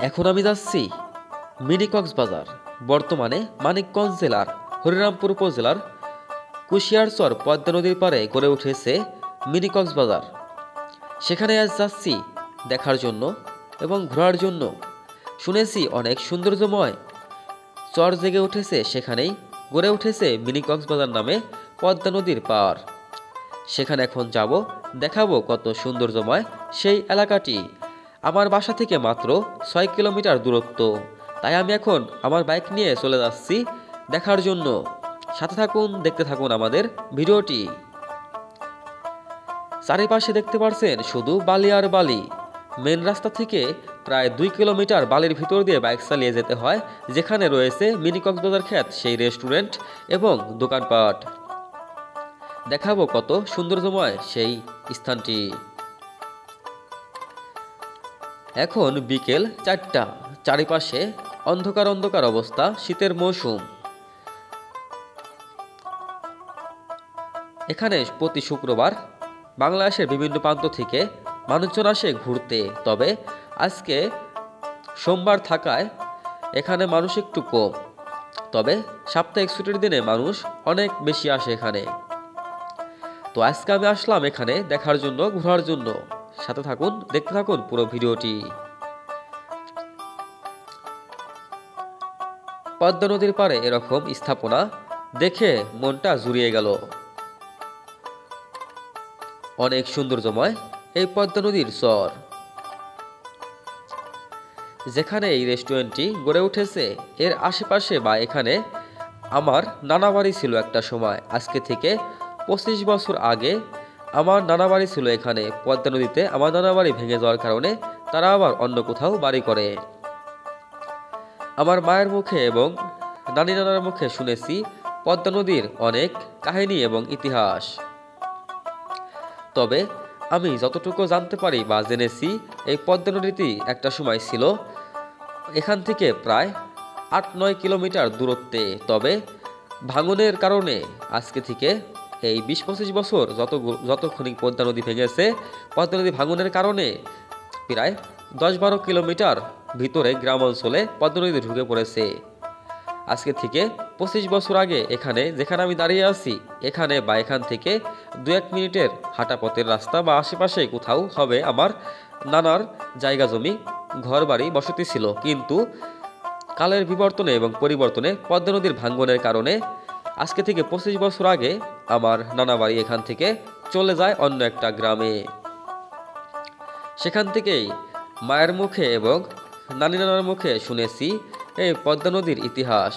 এখন আমি যাচ্ছি মিনি কক্সবাজার। বর্তমানে মানিকগঞ্জ জেলার হরিরামপুর উপজেলার কুশিয়ারচর পদ্মা নদীর পাড়ে গড়ে উঠেছে মিনি কক্সবাজার। সেখানে আজ যাচ্ছি দেখার জন্য এবং ঘোরার জন্য। শুনেছি অনেক সৌন্দর্যময় চর জেগে উঠেছে, সেখানেই গড়ে উঠেছে মিনি কক্সবাজার নামে পদ্মা নদীর পাড়। সেখানে এখন যাব, দেখাবো কত সৌন্দর্যময় সেই এলাকাটি। আমার বাসা থেকে মাত্র ৬ কিলোমিটার দূরত্ব, তাই আমি এখন আমার বাইক নিয়ে চলে যাচ্ছি দেখার জন্য। সাথে থাকুন, দেখতে থাকুন আমাদের ভিডিওটি। চারিপাশে দেখতে পাচ্ছেন শুধু বালি আর বালি। মেন রাস্তা থেকে প্রায় ২ কিলোমিটার বালির ভিতর দিয়ে বাইক চালিয়ে যেতে হয়, যেখানে রয়েছে মিনি কক্সবাজার খ্যাত সেই রেস্টুরেন্ট এবং দোকানপাট। দেখাবো কত সৌন্দর্যময় সেই স্থানটি। এখন বিকেল ৪টা, চারিপাশে অন্ধকার অন্ধকার অবস্থা, শীতের মৌসুম। এখানে প্রতি শুক্রবার বাংলাদেশের বিভিন্ন প্রান্ত থেকে মানুষজন আসে ঘুরতে, তবে আজকে সোমবার থাকায় এখানে মানুষ একটু কম। তবে সাপ্তাহিক ছুটির দিনে মানুষ অনেক বেশি আসে এখানে। তো আজকে আমি আসলাম এখানে দেখার জন্য, ঘোরার জন্য। সাথে থাকুন, দেখতে থাকুন পুরো ভিডিওটি। পদ্মা নদীর পাড়ে এরকম স্থাপনা দেখে মনটা জুড়িয়ে গেল। অনেক সৌন্দর্যময় এই পদ্মা নদীর চর। যেখানে এই রেস্টুরেন্টটি গড়ে উঠেছে, এর আশেপাশে বা এখানে আমার নানা বাড়ি ছিল একটা সময়। আজকে থেকে ২৫ বছর আগে আমার নানা বাড়ি ছিল এখানে পদ্মা নদীতে। আমার নানা বাড়ি ভেঙে যাওয়ার কারণে তারা আবার অন্য কোথাও বাড়ি করে। আমার মায়ের মুখে এবং নানি নানার মুখে শুনেছি পদ্মা নদীর অনেক কাহিনী এবং ইতিহাস। তবে আমি যতটুকু জানতে পারি বা জেনেছি, এই পদ্মা নদীটি একটা সময় ছিল এখান থেকে প্রায় ৮-৯ কিলোমিটার দূরত্বে। তবে ভাঙনের কারণে আজকে থেকে এই ২০-২৫ বছর যতক্ষণই পদ্মা নদী ভেঙেছে, পদ্মা নদী ভাঙনের কারণে প্রায় ১০-১২ কিলোমিটার ভিতরে গ্রাম অঞ্চলে পদ্মা নদী ঢুকে পড়েছে। আজকে থেকে ২৫ বছর আগে যেখানে আমি দাঁড়িয়ে আছি, এখানে বা এখান থেকে ২-১ মিনিটের হাঁটা পথের রাস্তা বা আশেপাশে কোথাও হবে আমার নানার জায়গা জমি, ঘর বাড়ি, বসতি ছিল। কিন্তু কালের বিবর্তনে এবং পরিবর্তনে পদ্মা নদীর ভাঙ্গনের কারণে আজকে থেকে ২৫ বছর আগে আমার নানা বাড়ি এখান থেকে চলে যায় অন্য একটা গ্রামে। সেখান থেকেই মায়ের মুখে এবং নানি নানার মুখে শুনেছি এই পদ্মা নদীর ইতিহাস।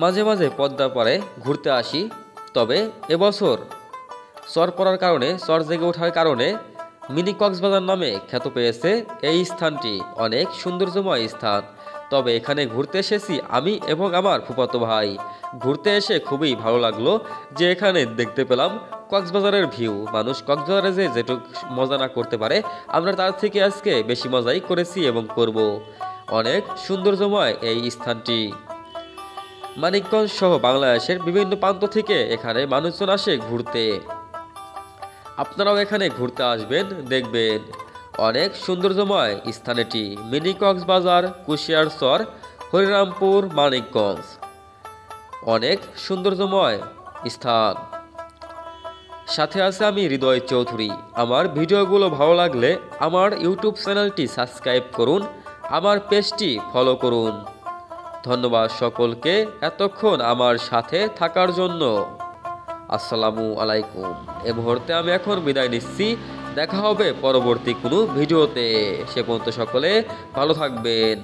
মাঝে মাঝে পদ্মা পাড়ে ঘুরতে আসি। তবে এবছর চর পড়ার কারণে, চর জেগে ওঠার কারণে মিনি কক্সবাজার নামে খ্যাত পেয়েছে এই স্থানটি। অনেক সৌন্দর্যময় স্থান। তবে এখানে ঘুরতে এসেছি আমি এবং আমার ফুফাতো ভাই। ঘুরতে এসে খুবই ভালো লাগলো যে এখানে দেখতে পেলাম কক্সবাজারের ভিউ। মানুষ কক্সবাজারে যেটুকু মজা না করতে পারে, আমরা তার থেকে আজকে বেশি মজাই করেছি এবং করব। অনেক সৌন্দর্যময় এই স্থানটি। মানিকগঞ্জ সহ বাংলাদেশের বিভিন্ন প্রান্ত থেকে এখানে মানুষজন আসে ঘুরতে। আপনারাও এখানে ঘুরতে আসবেন, দেখবেন অনেক সৌন্দর্যময় স্থানটি। মিনি কক্সবাজার, কুশিয়ারচর, হরিরামপুর, মানিকগঞ্জ, অনেক সৌন্দর্যময় স্থান। সাথে আছে আমি হৃদয় চৌধুরী। আমার ভিডিওগুলো ভালো লাগলে আমার ইউটিউব চ্যানেলটি সাবস্ক্রাইব করুন, আমার পেজটি ফলো করুন। ধন্যবাদ সকলকে এতক্ষণ আমার সাথে থাকার জন্য। আসসালামু আলাইকুম। এই মুহূর্তে আমি এখন বিদায় নিচ্ছি। দেখা হবে পরবর্তী কোনো ভিডিওতে। সে পর্যন্ত সকলে ভালো থাকবেন।